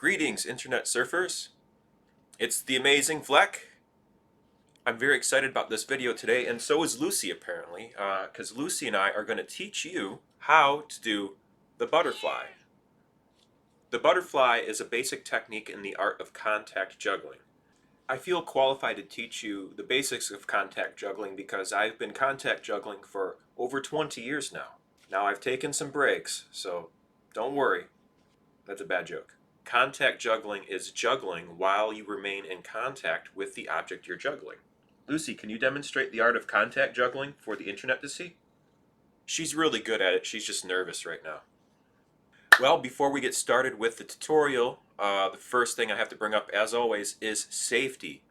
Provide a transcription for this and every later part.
Greetings, Internet surfers. It's the Amazing Flec. I'm very excited about this video today, and so is Lucy apparently, because Lucy and I are going to teach you how to do the butterfly. The butterfly is a basic technique in the art of contact juggling. I feel qualified to teach you the basics of contact juggling because I've been contact juggling for over 20 years now. Now I've taken some breaks, so don't worry. That's a bad joke. Contact juggling is juggling while you remain in contact with the object you're juggling. Lucy, can you demonstrate the art of contact juggling for the internet to see? She's really good at it, she's just nervous right now. Well, before we get started with the tutorial, the first thing I have to bring up, as always, is safety.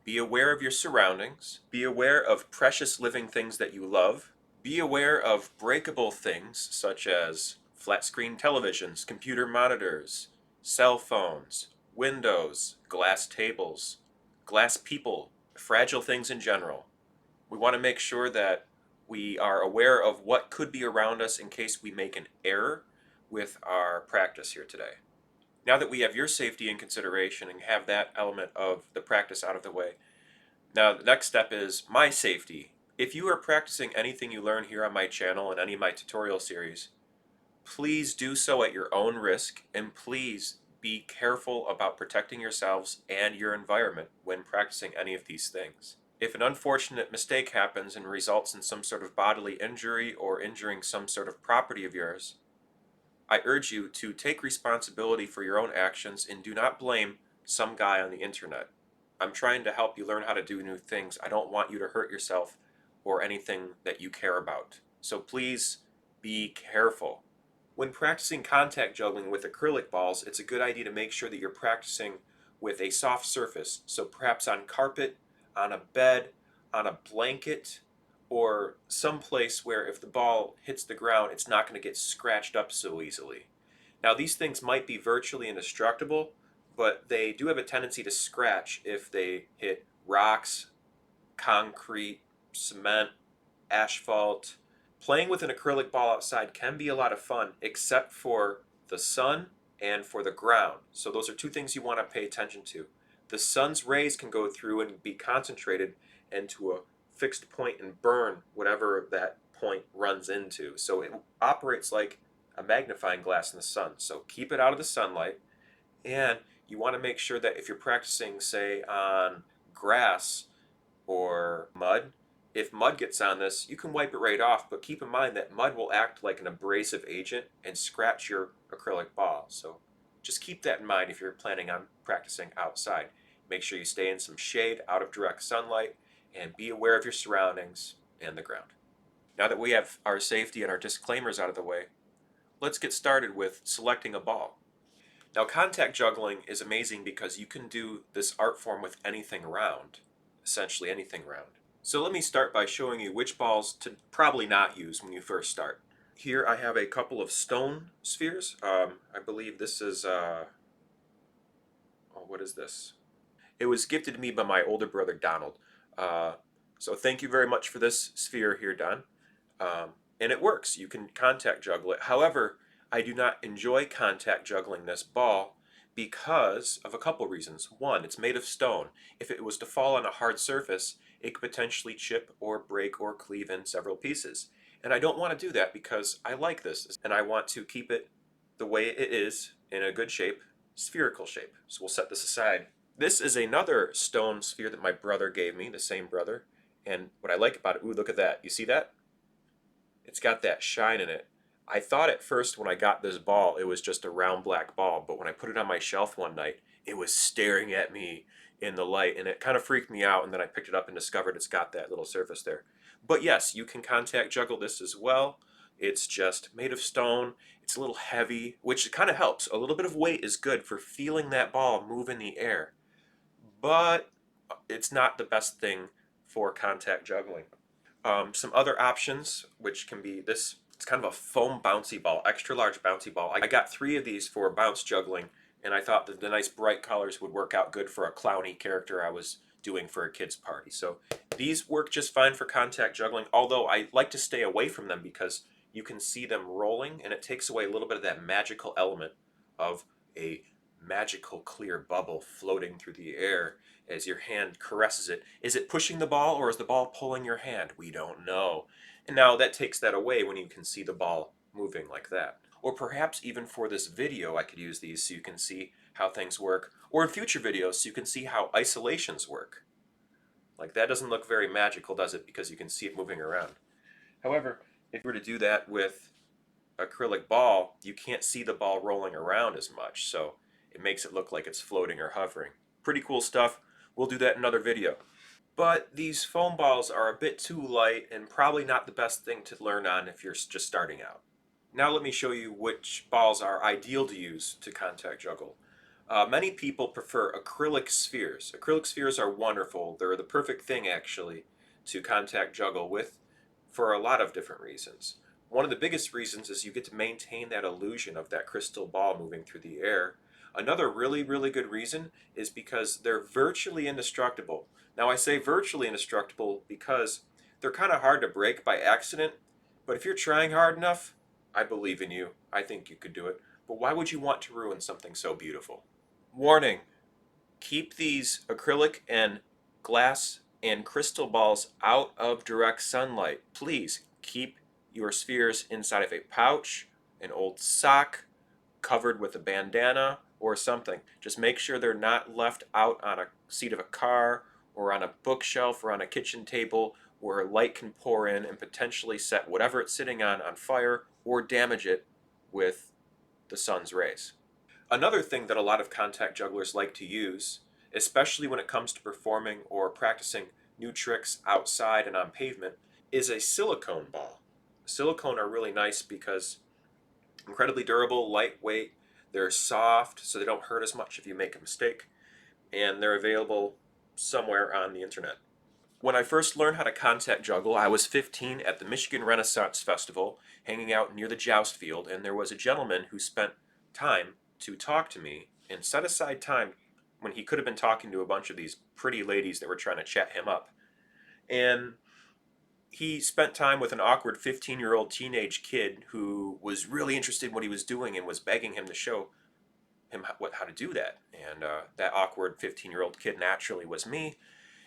Be aware of your surroundings. Be aware of precious living things that you love. Be aware of breakable things such as flat screen televisions, computer monitors, cell phones, windows, glass tables, glass people, fragile things in general. We want to make sure that we are aware of what could be around us in case we make an error with our practice here today. Now that we have your safety in consideration and have that element of the practice out of the way, now the next step is my safety. If you are practicing anything you learn here on my channel and any of my tutorial series, please do so at your own risk, and please be careful about protecting yourselves and your environment when practicing any of these things. If an unfortunate mistake happens and results in some sort of bodily injury or injuring some sort of property of yours, I urge you to take responsibility for your own actions and do not blame some guy on the internet. I'm trying to help you learn how to do new things. I don't want you to hurt yourself or anything that you care about. So please be careful. When practicing contact juggling with acrylic balls, it's a good idea to make sure that you're practicing with a soft surface. So perhaps on carpet, on a bed, on a blanket, or someplace where if the ball hits the ground, it's not going to get scratched up so easily. Now these things might be virtually indestructible, but they do have a tendency to scratch if they hit rocks, concrete, cement, asphalt. Playing with an acrylic ball outside can be a lot of fun, except for the sun and for the ground. So those are two things you want to pay attention to. The sun's rays can go through and be concentrated into a fixed point and burn whatever that point runs into. So it operates like a magnifying glass in the sun. So keep it out of the sunlight, and you want to make sure that if you're practicing, say, on grass or mud, if mud gets on this, you can wipe it right off, but keep in mind that mud will act like an abrasive agent and scratch your acrylic ball. So just keep that in mind if you're planning on practicing outside. Make sure you stay in some shade out of direct sunlight, and be aware of your surroundings and the ground. Now that we have our safety and our disclaimers out of the way, let's get started with selecting a ball. Now contact juggling is amazing because you can do this art form with anything round, essentially anything round. So let me start by showing you which balls to probably not use when you first start. Here I have a couple of stone spheres. I believe this is, what is this? It was gifted to me by my older brother Donald. So thank you very much for this sphere here, Don. And it works. You can contact juggle it. However, I do not enjoy contact juggling this ball because of a couple reasons. One, it's made of stone. If it was to fall on a hard surface, it could potentially chip or break or cleave in several pieces. And I don't want to do that because I like this, and I want to keep it the way it is, in a good shape, spherical shape. So we'll set this aside. This is another stone sphere that my brother gave me, the same brother. And what I like about it, ooh, look at that. You see that? It's got that shine in it. I thought at first when I got this ball, it was just a round black ball. But when I put it on my shelf one night, it was staring at me in the light. And it kind of freaked me out. And then I picked it up and discovered it's got that little surface there. But yes, you can contact juggle this as well. It's just made of stone. It's a little heavy, which kind of helps. A little bit of weight is good for feeling that ball move in the air. But it's not the best thing for contact juggling. Some other options, which can be this, it's kind of a foam bouncy ball, extra large bouncy ball. I got 3 of these for bounce juggling, and I thought that the nice bright colors would work out good for a clowny character I was doing for a kid's party. So these work just fine for contact juggling, although I like to stay away from them because you can see them rolling, and it takes away a little bit of that magical element of a magical clear bubble floating through the air as your hand caresses it. Is it pushing the ball or is the ball pulling your hand? We don't know. And now that takes that away when you can see the ball moving like that. Or perhaps even for this video I could use these so you can see how things work. Or in future videos so you can see how isolations work. Like that doesn't look very magical, does it? Because you can see it moving around. However, if you were to do that with acrylic ball, you can't see the ball rolling around as much, so it makes it look like it's floating or hovering. Pretty cool stuff. We'll do that in another video. But these foam balls are a bit too light and probably not the best thing to learn on if you're just starting out. Now let me show you which balls are ideal to use to contact juggle. Many people prefer acrylic spheres. Acrylic spheres are wonderful. They're the perfect thing actually to contact juggle with for a lot of different reasons. One of the biggest reasons is you get to maintain that illusion of that crystal ball moving through the air. Another really, really good reason is because they're virtually indestructible. Now I say virtually indestructible because they're kind of hard to break by accident, but if you're trying hard enough, I believe in you. I think you could do it. But why would you want to ruin something so beautiful? Warning, keep these acrylic and glass and crystal balls out of direct sunlight. Please keep your spheres inside of a pouch, an old sock, covered with a bandana or something. Just make sure they're not left out on a seat of a car or on a bookshelf or on a kitchen table where light can pour in and potentially set whatever it's sitting on fire or damage it with the sun's rays. Another thing that a lot of contact jugglers like to use, especially when it comes to performing or practicing new tricks outside and on pavement, is a silicone ball. Silicone are really nice because incredibly durable, lightweight, they're soft so they don't hurt as much if you make a mistake, and they're available somewhere on the internet. When I first learned how to contact juggle, I was 15 at the Michigan Renaissance Festival, hanging out near the joust field, and there was a gentleman who spent time to talk to me and set aside time when he could have been talking to a bunch of these pretty ladies that were trying to chat him up. And he spent time with an awkward 15-year-old teenage kid who was really interested in what he was doing and was begging him to show him how to do that. And that awkward 15-year-old kid naturally was me.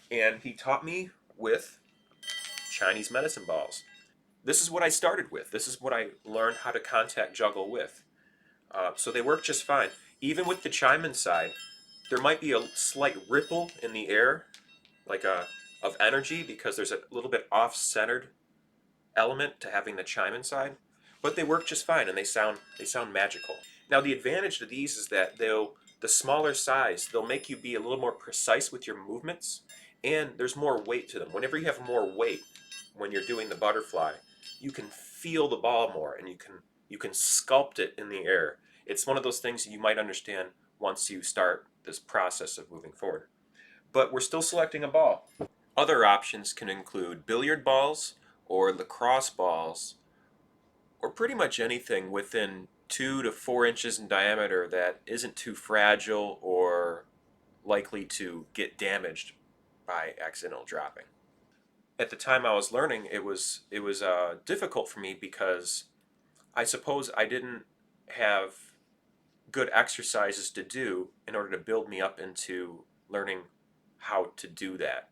And he taught me with Chinese medicine balls. This is what I started with. This is what I learned how to contact juggle with. So they work just fine. Even with the chime inside, there might be a slight ripple in the air, like of energy, because there's a little bit off-centered element to having the chime inside. But they work just fine, and they sound magical. Now the advantage to these is that the smaller size, they'll make you be a little more precise with your movements, and there's more weight to them. Whenever you have more weight when you're doing the butterfly, you can feel the ball more, and you can sculpt it in the air. It's one of those things you might understand once you start this process of moving forward. But we're still selecting a ball. Other options can include billiard balls or lacrosse balls, or pretty much anything within 2 to 4 inches in diameter that isn't too fragile or likely to get damaged by accidental dropping. At the time I was learning, it was difficult for me because I suppose I didn't have good exercises to do in order to build me up into learning how to do that.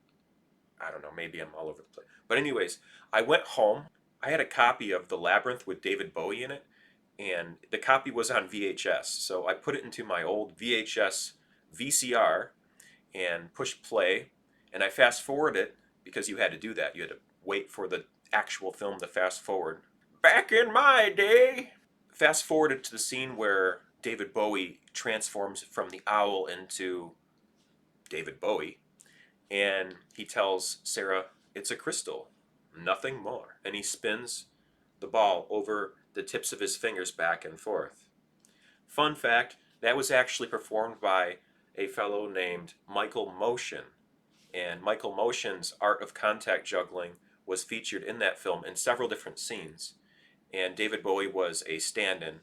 I don't know, maybe I'm all over the place. But anyways, I went home. I had a copy of The Labyrinth with David Bowie in it, and the copy was on VHS. So I put it into my old VHS VCR and pushed play, and I fast forwarded it because you had to do that. You had to wait for the actual film to fast forward. Back in my day! Fast forwarded to the scene where David Bowie transforms from the owl into David Bowie, and he tells Sarah, it's a crystal, nothing more. And he spins the ball over the tips of his fingers back and forth. Fun fact, that was actually performed by a fellow named Michael Motion. And Michael Motion's Art of Contact Juggling was featured in that film in several different scenes. And David Bowie was a stand-in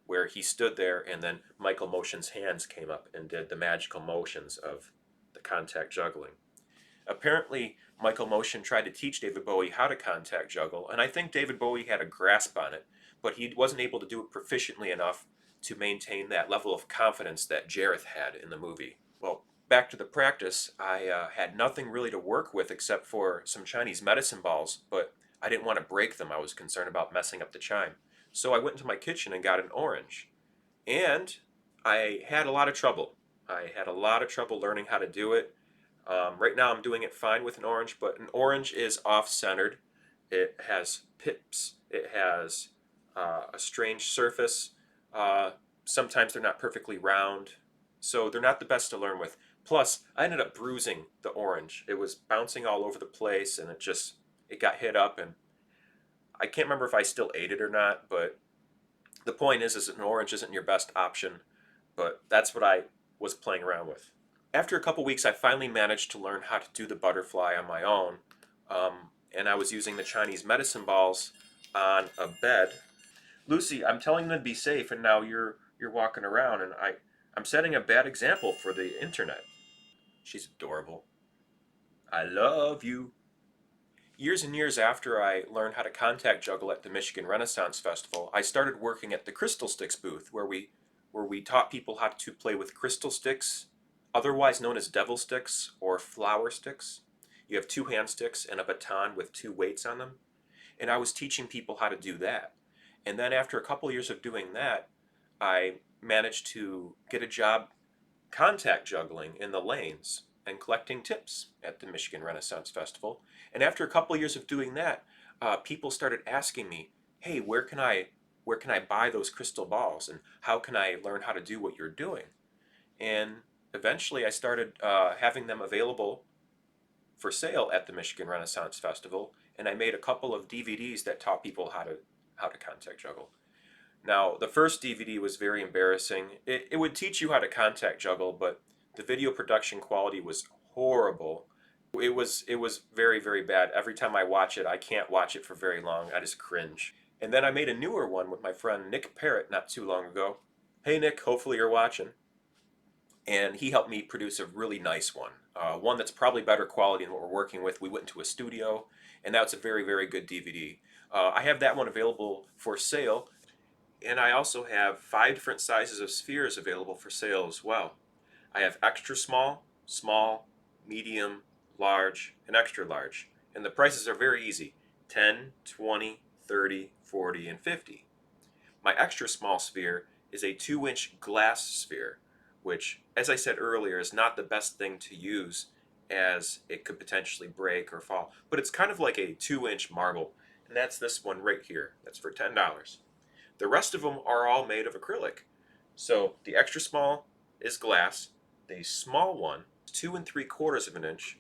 where he stood there and then Michael Motion's hands came up and did the magical motions of the contact juggling. Apparently, Michael Motion tried to teach David Bowie how to contact juggle, and I think David Bowie had a grasp on it, but he wasn't able to do it proficiently enough to maintain that level of confidence that Jareth had in the movie. Well, back to the practice, I had nothing really to work with except for some Chinese medicine balls, but I didn't want to break them. I was concerned about messing up the chime. So I went into my kitchen and got an orange. And I had a lot of trouble. I had a lot of trouble learning how to do it. Right now I'm doing it fine with an orange, but an orange is off-centered. It has pips. It has a strange surface. Uh, Sometimes they're not perfectly round, so they're not the best to learn with. Plus, I ended up bruising the orange. It was bouncing all over the place, and it got hit up, and I can't remember if I still ate it or not, but the point is an orange isn't your best option, but that's what I was playing around with. After a couple weeks, I finally managed to learn how to do the butterfly on my own, and I was using the Chinese medicine balls on a bed. Lucy, I'm telling them to be safe, and now you're walking around, and I'm setting a bad example for the internet. She's adorable. I love you. Years and years after I learned how to contact juggle at the Michigan Renaissance Festival, I started working at the Crystal Sticks booth where we taught people how to play with crystal sticks, otherwise known as devil sticks or flower sticks. You have two hand sticks and a baton with two weights on them, and I was teaching people how to do that. And then after a couple years of doing that, I managed to get a job contact juggling in the lanes and collecting tips at the Michigan Renaissance Festival. And after a couple of years of doing that, people started asking me, "Hey, where can I buy those crystal balls, and how can I learn how to do what you're doing?" And eventually, I started having them available for sale at the Michigan Renaissance Festival, and I made a couple of DVDs that taught people how to contact juggle. Now, the first DVD was very embarrassing. It would teach you how to contact juggle, but the video production quality was horrible. It was very, very bad. Every time I watch it, I can't watch it for very long. I just cringe. And then I made a newer one with my friend Nick Parrott not too long ago. Hey Nick, hopefully you're watching. And he helped me produce a really nice one. One that's probably better quality than what we're working with. We went into a studio, and that's a very, very good DVD. I have that one available for sale. And I also have 5 different sizes of spheres available for sale as well. I have extra small, small, medium, large, and extra large. And the prices are very easy: 10, 20, 30, 40, and 50. My extra small sphere is a 2-inch glass sphere, which, as I said earlier, is not the best thing to use as it could potentially break or fall. But it's kind of like a 2-inch marble, and that's this one right here. That's for $10. The rest of them are all made of acrylic. So the extra small is glass. The small one is 2 3/4 of an inch,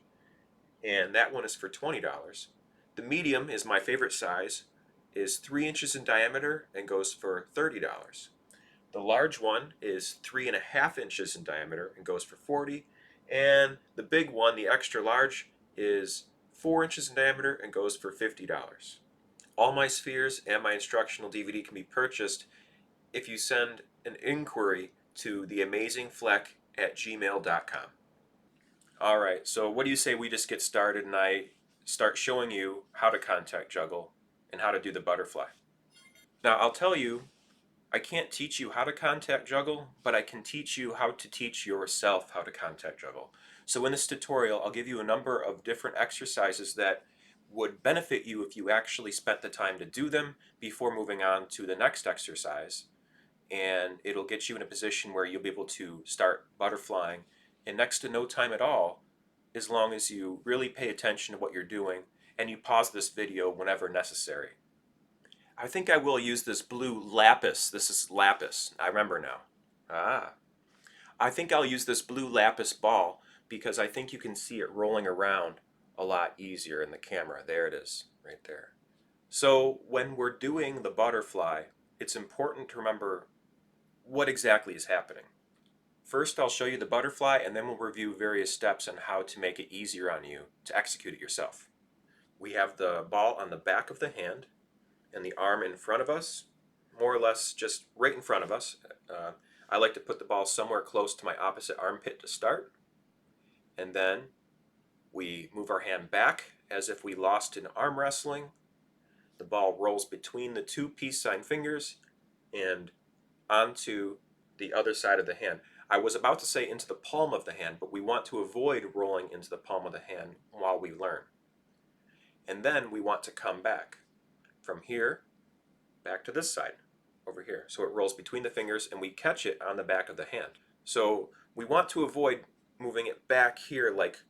and that one is for $20. The medium is my favorite size, is 3 inches in diameter and goes for $30. The large one is 3.5 inches in diameter and goes for $40. And the big one, the extra large, is 4 inches in diameter and goes for $50. All my spheres and my instructional DVD can be purchased if you send an inquiry to theamazingflec@gmail.com. Alright, so what do you say we just get started and I start showing you how to contact juggle and how to do the butterfly? Now, I'll tell you, I can't teach you how to contact juggle, but I can teach you how to teach yourself how to contact juggle. So in this tutorial, I'll give you a number of different exercises that would benefit you if you actually spent the time to do them before moving on to the next exercise. And it'll get you in a position where you'll be able to start butterflying in next to no time at all, as long as you really pay attention to what you're doing and you pause this video whenever necessary. I think I will use this blue lapis. This is lapis. I remember now. I think I'll use this blue lapis ball because I think you can see it rolling around a lot easier in the camera. There it is, right there. So when we're doing the butterfly, it's important to remember what exactly is happening. First, I'll show you the butterfly, and then we'll review various steps on how to make it easier on you to execute it yourself. We have the ball on the back of the hand and the arm in front of us, more or less just right in front of us. I like to put the ball somewhere close to my opposite armpit to start, and then we move our hand back as if we lost in arm wrestling. The ball rolls between the two peace sign fingers, and onto the other side of the hand. I was about to say into the palm of the hand, but we want to avoid rolling into the palm of the hand while we learn. And then we want to come back from here back to this side over here. So it rolls between the fingers and we catch it on the back of the hand. So we want to avoid moving it back here like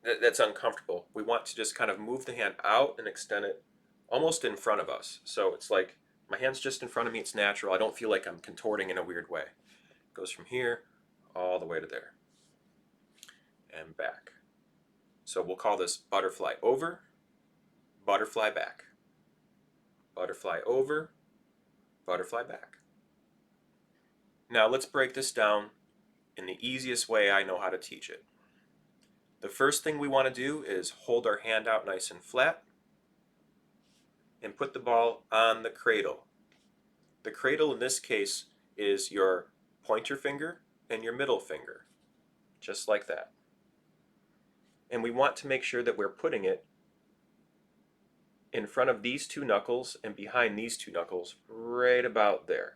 that's uncomfortable. We want to just kind of move the hand out and extend it almost in front of us. So it's like my hand's just in front of me, it's natural. I don't feel like I'm contorting in a weird way. It goes from here all the way to there and back. So we'll call this butterfly over, butterfly back. Butterfly over, butterfly back. Now let's break this down in the easiest way I know how to teach it. The first thing we want to do is hold our hand out nice and flat and put the ball on the cradle. The cradle in this case is your pointer finger and your middle finger, just like that. And we want to make sure that we're putting it in front of these two knuckles and behind these two knuckles, right about there.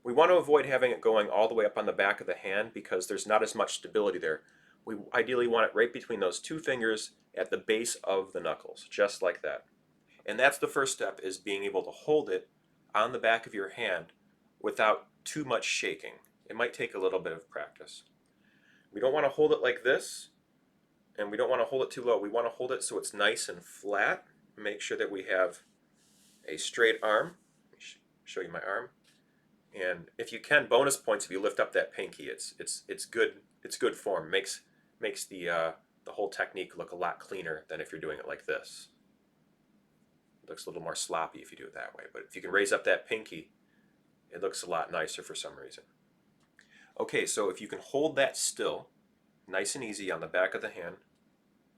We want to avoid having it going all the way up on the back of the hand because there's not as much stability there. We ideally want it right between those two fingers at the base of the knuckles, just like that. And that's the first step, is being able to hold it on the back of your hand without too much shaking. It might take a little bit of practice. We don't want to hold it like this, and we don't want to hold it too low. We want to hold it so it's nice and flat. Make sure that we have a straight arm. Let me show you my arm. And if you can, bonus points if you lift up that pinky. It's good. It's good form. Makes the whole technique look a lot cleaner than if you're doing it like this. It looks a little more sloppy if you do it that way. But if you can raise up that pinky, it looks a lot nicer for some reason. Okay, so if you can hold that still, nice and easy on the back of the hand,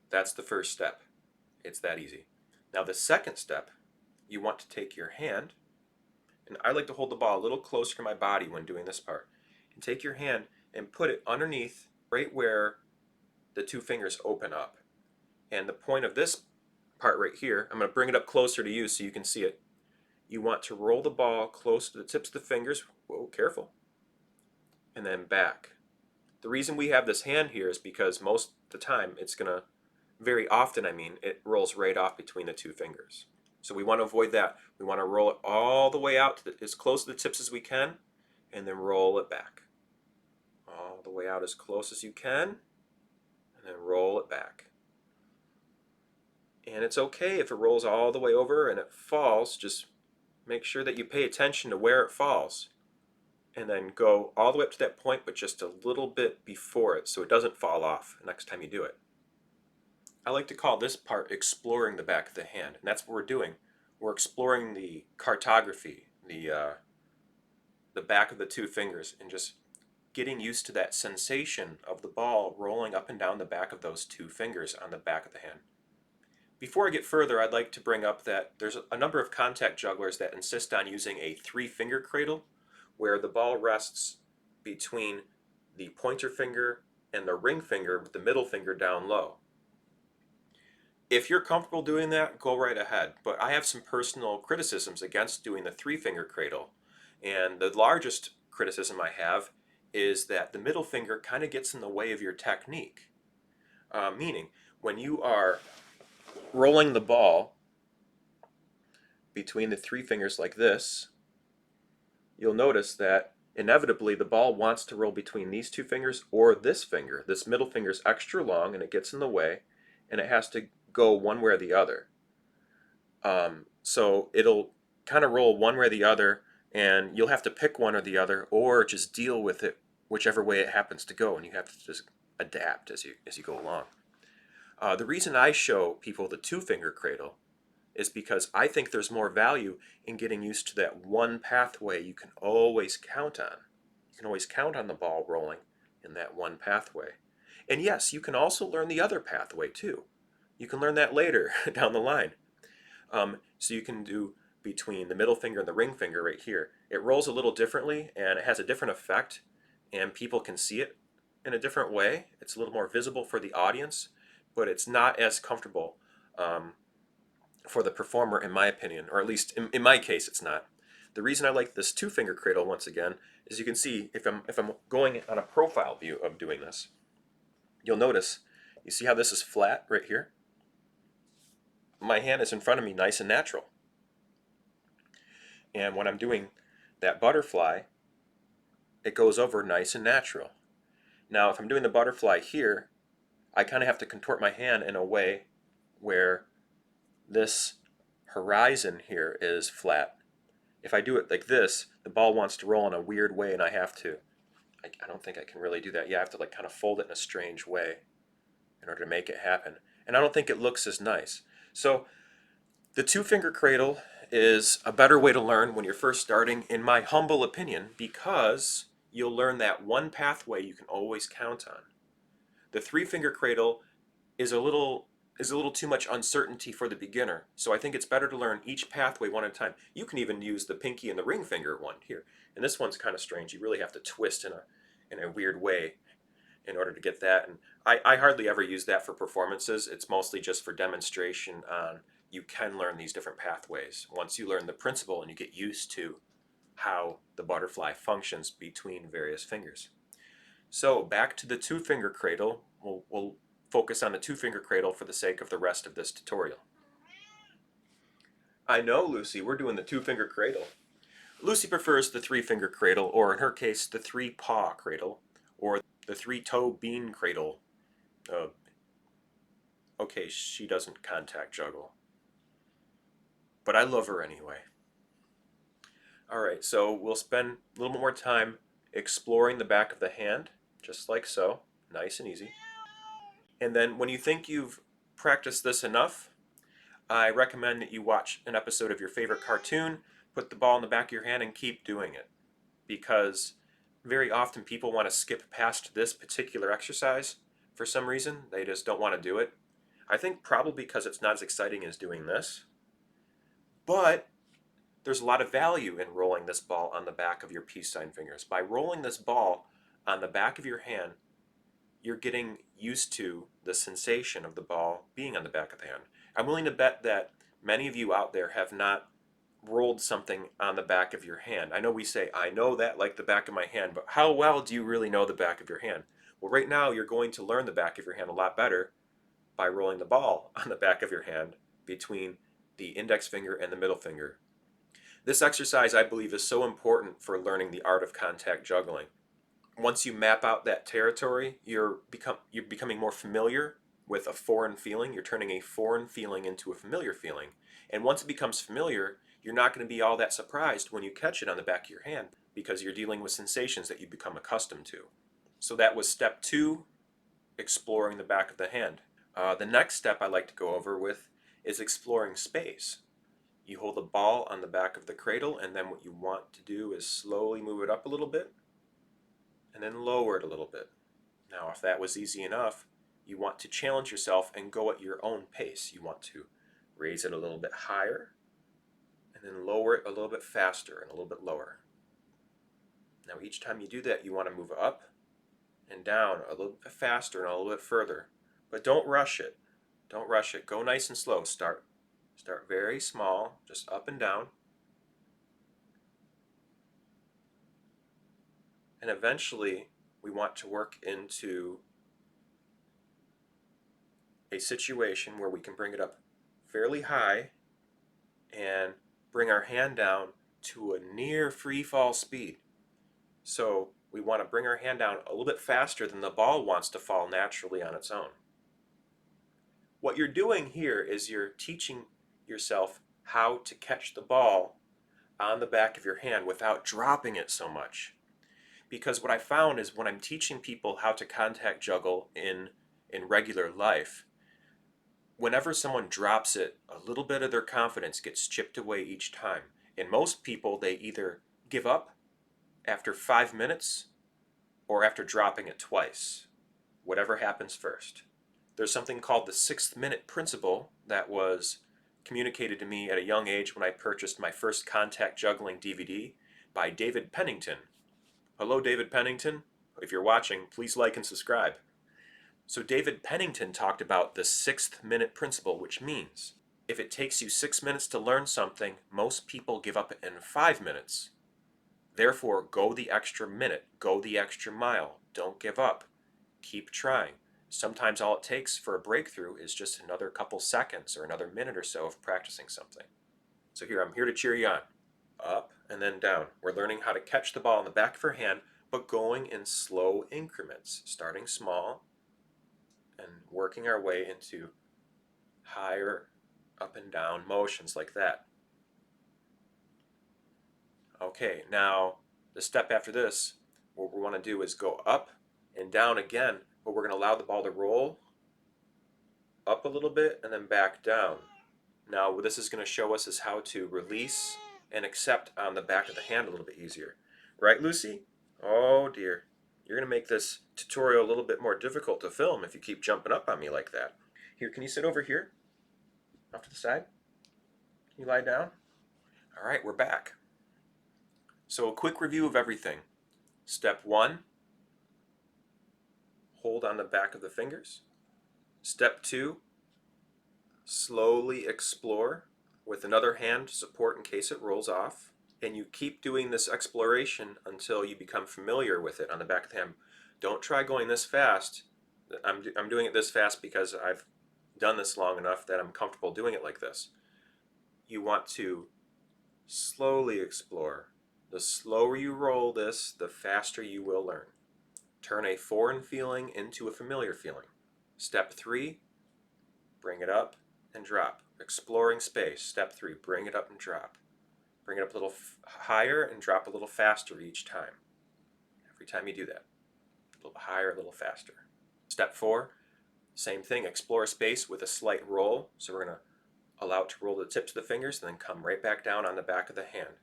that's the first step. It's that easy. Now the second step, you want to take your hand, and I like to hold the ball a little closer to my body when doing this part, and take your hand and put it underneath right where the two fingers open up. And the point of this part right here, I'm going to bring it up closer to you so you can see it. You want to roll the ball close to the tips of the fingers. Whoa, careful. And then back. The reason we have this hand here is because most of the time it's going to, very often I mean, it rolls right off between the two fingers. So we want to avoid that. We want to roll it all the way out to as close to the tips as we can, and then roll it back. All the way out as close as you can, and then roll it back. And it's okay if it rolls all the way over and it falls. Just make sure that you pay attention to where it falls. And then go all the way up to that point, but just a little bit before it so it doesn't fall off next time you do it. I like to call this part exploring the back of the hand, and that's what we're doing. We're exploring the cartography, the back of the two fingers, and just getting used to that sensation of the ball rolling up and down the back of those two fingers on the back of the hand. Before I get further, I'd like to bring up that there's a number of contact jugglers that insist on using a three-finger cradle, where the ball rests between the pointer finger and the ring finger with the middle finger down low. If you're comfortable doing that, go right ahead. But I have some personal criticisms against doing the three-finger cradle. And the largest criticism I have is that the middle finger kind of gets in the way of your technique. Meaning, when you are rolling the ball between the three fingers like this, you'll notice that inevitably the ball wants to roll between these two fingers or this finger. This middle finger is extra long and it gets in the way, and it has to go one way or the other. So it'll kind of roll one way or the other, and you'll have to pick one or the other, or just deal with it whichever way it happens to go, and you have to just adapt as you go along. The reason I show people the two-finger cradle is because I think there's more value in getting used to that one pathway you can always count on. You can always count on the ball rolling in that one pathway. And yes, you can also learn the other pathway too. You can learn that later down the line. So you can do between the middle finger and the ring finger right here. It rolls a little differently and it has a different effect, and people can see it in a different way. It's a little more visible for the audience, but it's not as comfortable for the performer, in my opinion, or at least in my case it's not. The reason I like this two-finger cradle, once again, is you can see if I'm going on a profile view of doing this, you'll notice, you see how this is flat right here? My hand is in front of me nice and natural. And when I'm doing that butterfly, it goes over nice and natural. Now if I'm doing the butterfly here, I kind of have to contort my hand in a way where this horizon here is flat. If I do it like this, the ball wants to roll in a weird way and I have to, I don't think I can really do that. Yeah, I have to like kind of fold it in a strange way in order to make it happen. And I don't think it looks as nice. So the two-finger cradle is a better way to learn when you're first starting, in my humble opinion, because you'll learn that one pathway you can always count on. The three-finger cradle is a little too much uncertainty for the beginner, so I think it's better to learn each pathway one at a time. You can even use the pinky and the ring finger one here, and this one's kind of strange. You really have to twist in a weird way in order to get that, and I hardly ever use that for performances. It's mostly just for demonstration on you can learn these different pathways. Once you learn the principle and you get used to how the butterfly functions between various fingers. So back to the two-finger cradle. We'll focus on the two-finger cradle for the sake of the rest of this tutorial. I know, Lucy, we're doing the two-finger cradle. Lucy prefers the three-finger cradle, or in her case, the three-paw cradle, or the three-toe bean cradle. Okay, she doesn't contact juggle, but I love her anyway. Alright, so we'll spend a little more time exploring the back of the hand, just like so, nice and easy. And then when you think you've practiced this enough, I recommend that you watch an episode of your favorite cartoon, put the ball in the back of your hand, and keep doing it. Because very often people want to skip past this particular exercise for some reason. They just don't want to do it. I think probably because it's not as exciting as doing this. But there's a lot of value in rolling this ball on the back of your peace sign fingers. By rolling this ball on the back of your hand, you're getting used to the sensation of the ball being on the back of the hand. I'm willing to bet that many of you out there have not rolled something on the back of your hand. I know we say, I know that like the back of my hand, but how well do you really know the back of your hand? Well, right now you're going to learn the back of your hand a lot better by rolling the ball on the back of your hand between the index finger and the middle finger. This exercise, I believe, is so important for learning the art of contact juggling. Once you map out that territory, you're becoming more familiar with a foreign feeling. You're turning a foreign feeling into a familiar feeling. And once it becomes familiar, you're not going to be all that surprised when you catch it on the back of your hand, because you're dealing with sensations that you become accustomed to. So that was step 2, exploring the back of the hand. The next step I like to go over with is exploring space. You hold the ball on the back of the cradle, and then what you want to do is slowly move it up a little bit and then lower it a little bit. Now, if that was easy enough, you want to challenge yourself and go at your own pace. You want to raise it a little bit higher and then lower it a little bit faster and a little bit lower. Now, each time you do that, you want to move up and down a little bit faster and a little bit further. But don't rush it. Don't rush it. Go nice and slow. Start very small, just up and down. And eventually, we want to work into a situation where we can bring it up fairly high and bring our hand down to a near free fall speed. So we want to bring our hand down a little bit faster than the ball wants to fall naturally on its own. What you're doing here is you're teaching yourself how to catch the ball on the back of your hand without dropping it so much. Because what I found is when I'm teaching people how to contact juggle in regular life, whenever someone drops it, a little bit of their confidence gets chipped away each time. And most people, they either give up after 5 minutes or after dropping it twice, whatever happens first. There's something called the 6th minute principle that was communicated to me at a young age when I purchased my first contact juggling DVD by David Pennington. Hello, David Pennington. If you're watching, please like and subscribe. So David Pennington talked about the 6th minute principle, which means If it takes you 6 minutes to learn something, most people give up in 5 minutes. Therefore, go the extra minute, go the extra mile. Don't give up. Keep trying. Sometimes all it takes for a breakthrough is just another couple seconds or another minute or so of practicing something. So here, I'm here to cheer you on. Up and then down. We're learning how to catch the ball in the back of our hand, but going in slow increments, starting small and working our way into higher up and down motions like that. Okay, now the step after this, what we want to do is go up and down again, but we're going to allow the ball to roll up a little bit and then back down. Now what this is going to show us is how to release and accept on the back of the hand a little bit easier. Right, Lucy? Oh dear. You're going to make this tutorial a little bit more difficult to film if you keep jumping up on me like that. Here, can you sit over here? Off to the side? Can you lie down? All right, we're back. So a quick review of everything. Step 1, hold on the back of the fingers. Step 2, slowly explore with another hand to support in case it rolls off. And you keep doing this exploration until you become familiar with it on the back of the hand. Don't try going this fast. I'm doing it this fast because I've done this long enough that I'm comfortable doing it like this. You want to slowly explore. The slower you roll this, the faster you will learn. Turn a foreign feeling into a familiar feeling. Step 3, bring it up and drop. Exploring space. Step 3, bring it up and drop. Bring it up a little higher and drop a little faster each time. Every time you do that. A little higher, a little faster. Step 4, same thing. Explore space with a slight roll. So we're going to allow it to roll the tips of the fingers and then come right back down on the back of the hand.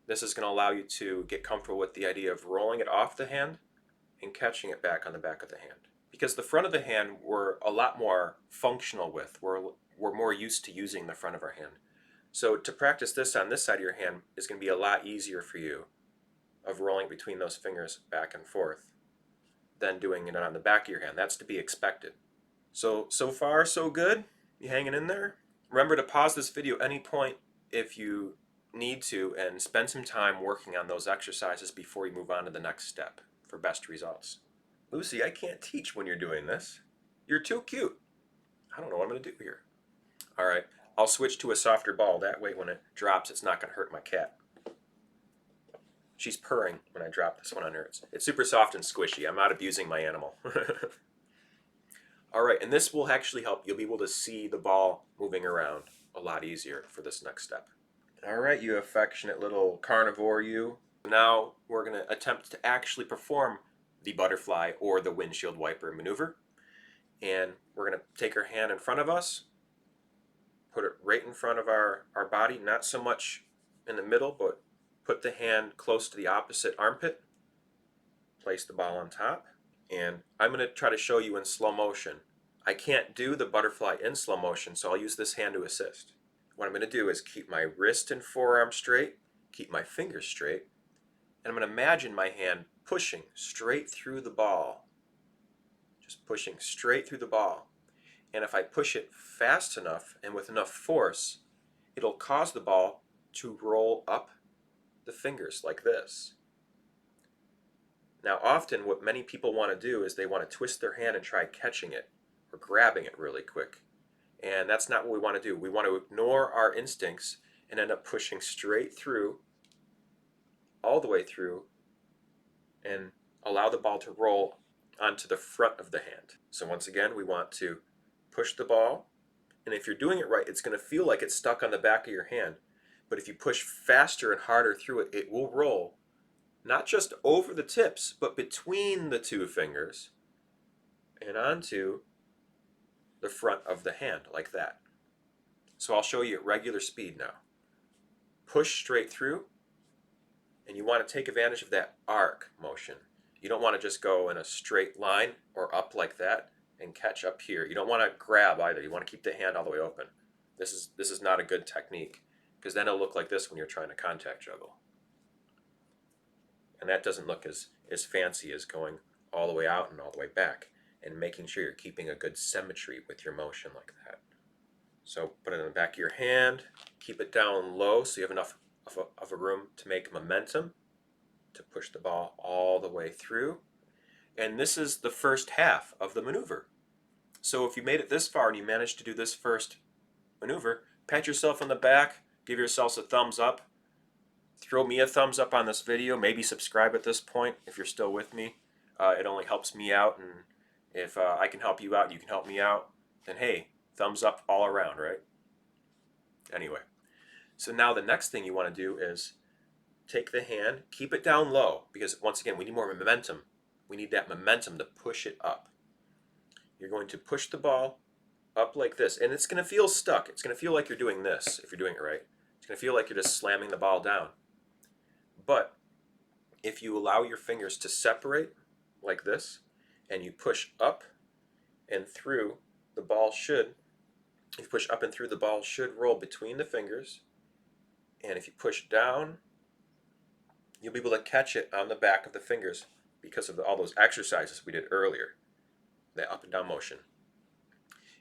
This is going to allow you to get comfortable with the idea of rolling it off the hand and catching it back on the back of the hand. Because the front of the hand we're a lot more functional with. We're more used to using the front of our hand. So to practice this on this side of your hand is going to be a lot easier for you of rolling between those fingers back and forth than doing it on the back of your hand. That's to be expected. So far so good? You hanging in there? Remember to pause this video at any point if you need to and spend some time working on those exercises before you move on to the next step for best results. Lucy, I can't teach when you're doing this. You're too cute. I don't know what I'm going to do here. All right, I'll switch to a softer ball. That way when it drops, it's not going to hurt my cat. She's purring when I drop this one on her. It's super soft and squishy. I'm not abusing my animal. All right, and this will actually help. You'll be able to see the ball moving around a lot easier for this next step. All right, you affectionate little carnivore you. Now we're going to attempt to actually perform the butterfly or the windshield wiper maneuver. And we're going to take our hand in front of us, put it right in front of our body, not so much in the middle, but put the hand close to the opposite armpit. Place the ball on top. And I'm going to try to show you in slow motion. I can't do the butterfly in slow motion, so I'll use this hand to assist. What I'm going to do is keep my wrist and forearm straight, keep my fingers straight, and I'm going to imagine my hand pushing straight through the ball. Just pushing straight through the ball. And if I push it fast enough and with enough force, it'll cause the ball to roll up the fingers like this. Now often what many people want to do is they want to twist their hand and try catching it or grabbing it really quick. And that's not what we want to do. We want to ignore our instincts and end up pushing straight through, all the way through, and allow the ball to roll onto the front of the hand. So once again, we want to push the ball, and if you're doing it right, it's going to feel like it's stuck on the back of your hand. But if you push faster and harder through it, it will roll, not just over the tips, but between the two fingers and onto the front of the hand, like that. So I'll show you at regular speed now. Push straight through, and you want to take advantage of that arc motion. You don't want to just go in a straight line or up like that and catch up here. You don't want to grab either. You want to keep the hand all the way open. This is not a good technique, because then it'll look like this when you're trying to contact juggle. And that doesn't look as fancy as going all the way out and all the way back, and making sure you're keeping a good symmetry with your motion like that. So put it in the back of your hand, keep it down low so you have enough of a room to make momentum to push the ball all the way through. And this is the first half of the maneuver. So if you made it this far and you managed to do this first maneuver, pat yourself on the back, give yourselves a thumbs up, throw me a thumbs up on this video, maybe subscribe at this point if you're still with me. It only helps me out, and if I can help you out and you can help me out, then hey, thumbs up all around, right? Anyway, so now the next thing you want to do is take the hand, keep it down low, because once again, we need more momentum. We need that momentum to push it up. You're going to push the ball up like this, and it's going to feel stuck. It's going to feel like you're doing this if you're doing it right. It's going to feel like you're just slamming the ball down. But if you allow your fingers to separate like this, and you push up and through, the ball should, if you push up and through, the ball should roll between the fingers. And if you push down, you'll be able to catch it on the back of the fingers because of all those exercises we did earlier, that up and down motion.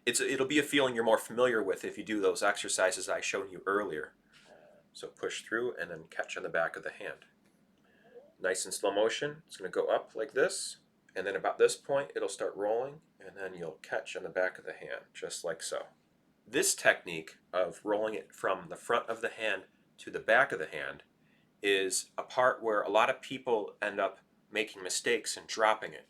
It'll be a feeling you're more familiar with if you do those exercises I showed you earlier. So push through and then catch on the back of the hand. Nice and slow motion. It's going to go up like this, and then about this point it'll start rolling, and then you'll catch on the back of the hand, just like so. This technique of rolling it from the front of the hand to the back of the hand is a part where a lot of people end up making mistakes and dropping it.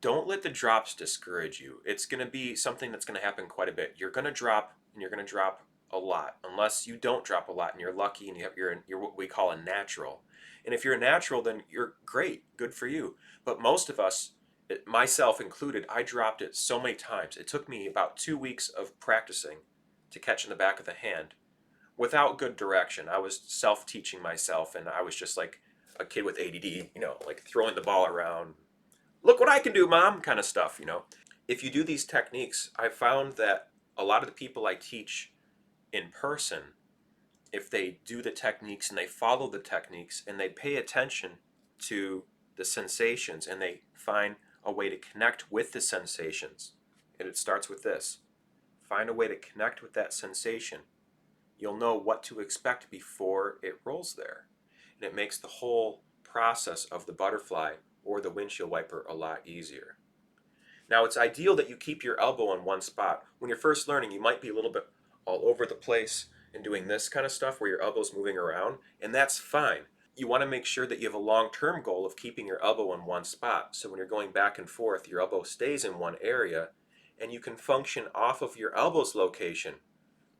Don't let the drops discourage you. It's going to be something that's going to happen quite a bit. You're going to drop, and you're going to drop a lot, unless you don't drop a lot and you're lucky and you're what we call a natural. And if you're a natural, then you're great, good for you. But most of us, myself included, I dropped it so many times. It took me about 2 weeks of practicing to catch in the back of the hand without good direction. I was self-teaching myself, and I was just like a kid with ADD, like throwing the ball around. Look what I can do, Mom, kind of stuff, If you do these techniques, I found that a lot of the people I teach in person, if they do the techniques and they follow the techniques and they pay attention to the sensations and they find a way to connect with the sensations, and it starts with this. Find a way to connect with that sensation. You'll know what to expect before it rolls there. And it makes the whole process of the butterfly or the windshield wiper a lot easier. Now, it's ideal that you keep your elbow in one spot. When you're first learning, you might be a little bit all over the place and doing this kind of stuff where your elbow's moving around, and that's fine. You want to make sure that you have a long-term goal of keeping your elbow in one spot. So when you're going back and forth, your elbow stays in one area, and you can function off of your elbow's location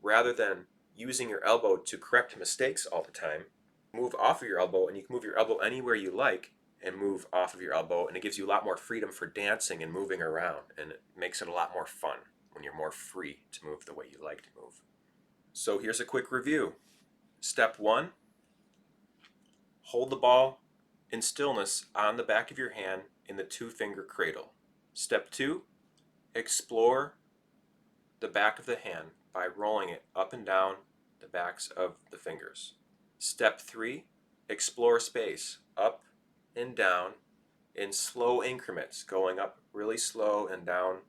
rather than using your elbow to correct mistakes all the time. Move off of your elbow, and you can move your elbow anywhere you like and move off of your elbow, and it gives you a lot more freedom for dancing and moving around, and it makes it a lot more fun when you're more free to move the way you like to move. So here's a quick review. Step 1, hold the ball in stillness on the back of your hand in the 2-finger cradle. Step 2, explore the back of the hand by rolling it up and down the backs of the fingers. Step 3, explore space up and down in slow increments, going up really slow and down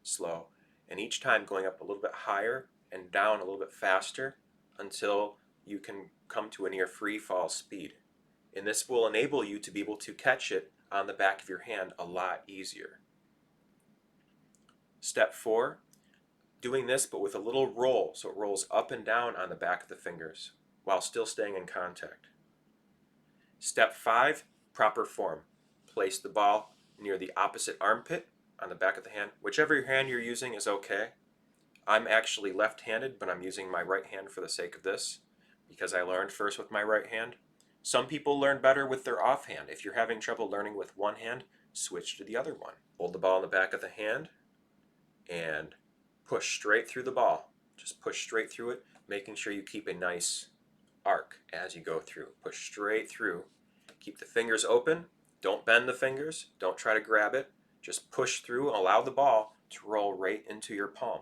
slow, and each time going up a little bit higher and down a little bit faster until you can come to a near free fall speed. And this will enable you to be able to catch it on the back of your hand a lot easier. Step 4, doing this but with a little roll, so it rolls up and down on the back of the fingers while still staying in contact. Step 5, proper form. Place the ball near the opposite armpit on the back of the hand. Whichever hand you're using is okay. I'm actually left-handed, but I'm using my right hand for the sake of this because I learned first with my right hand. Some people learn better with their offhand. If you're having trouble learning with one hand, switch to the other one. Hold the ball in the back of the hand and push straight through the ball. Just push straight through it, making sure you keep a nice arc as you go through. Push straight through. Keep the fingers open. Don't bend the fingers. Don't try to grab it. Just push through and allow the ball to roll right into your palm.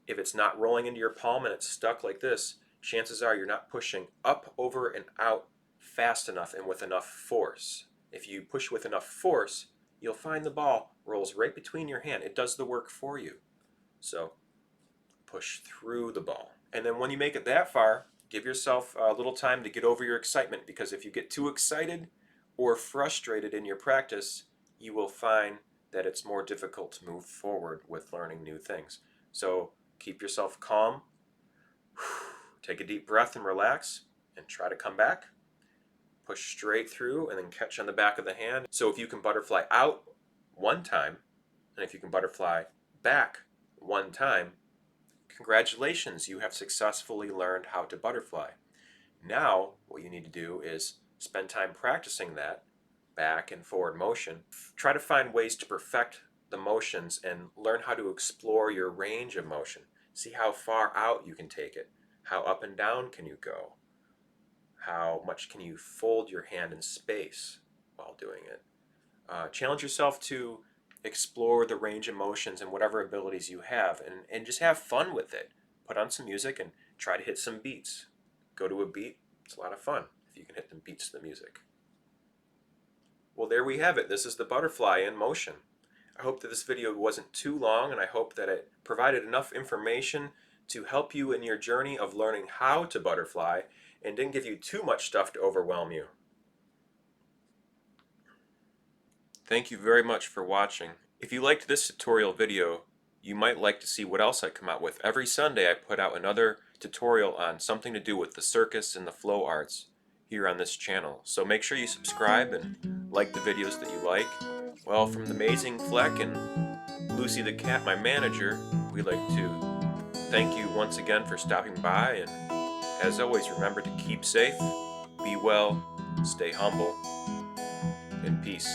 If it's not rolling into your palm and it's stuck like this, chances are you're not pushing up, over, and out fast enough and with enough force. If you push with enough force, you'll find the ball rolls right between your hand. It does the work for you. So push through the ball. And then when you make it that far, give yourself a little time to get over your excitement, because if you get too excited or frustrated in your practice, you will find that it's more difficult to move forward with learning new things. So keep yourself calm, take a deep breath and relax, and try to come back. Push straight through and then catch on the back of the hand. So if you can butterfly out one time, and if you can butterfly back one time, congratulations, you have successfully learned how to butterfly. Now, what you need to do is spend time practicing that back and forward motion. Try to find ways to perfect the motions and learn how to explore your range of motion. See how far out you can take it. How up and down can you go? How much can you fold your hand in space while doing it? Challenge yourself to explore the range of motions and whatever abilities you have, and just have fun with it. Put on some music and try to hit some beats. Go to a beat. It's a lot of fun if you can hit the beats to the music. Well, there we have it. This is the butterfly in motion. I hope that this video wasn't too long, and I hope that it provided enough information to help you in your journey of learning how to butterfly and didn't give you too much stuff to overwhelm you. Thank you very much for watching. If you liked this tutorial video, you might like to see what else I come out with. Every Sunday I put out another tutorial on something to do with the circus and the flow arts here on this channel. So make sure you subscribe and like the videos that you like. Well, from the Amazing Flec and Lucy the cat, my manager, we'd like to thank you once again for stopping by, and as always, remember to keep safe, be well, stay humble, and peace.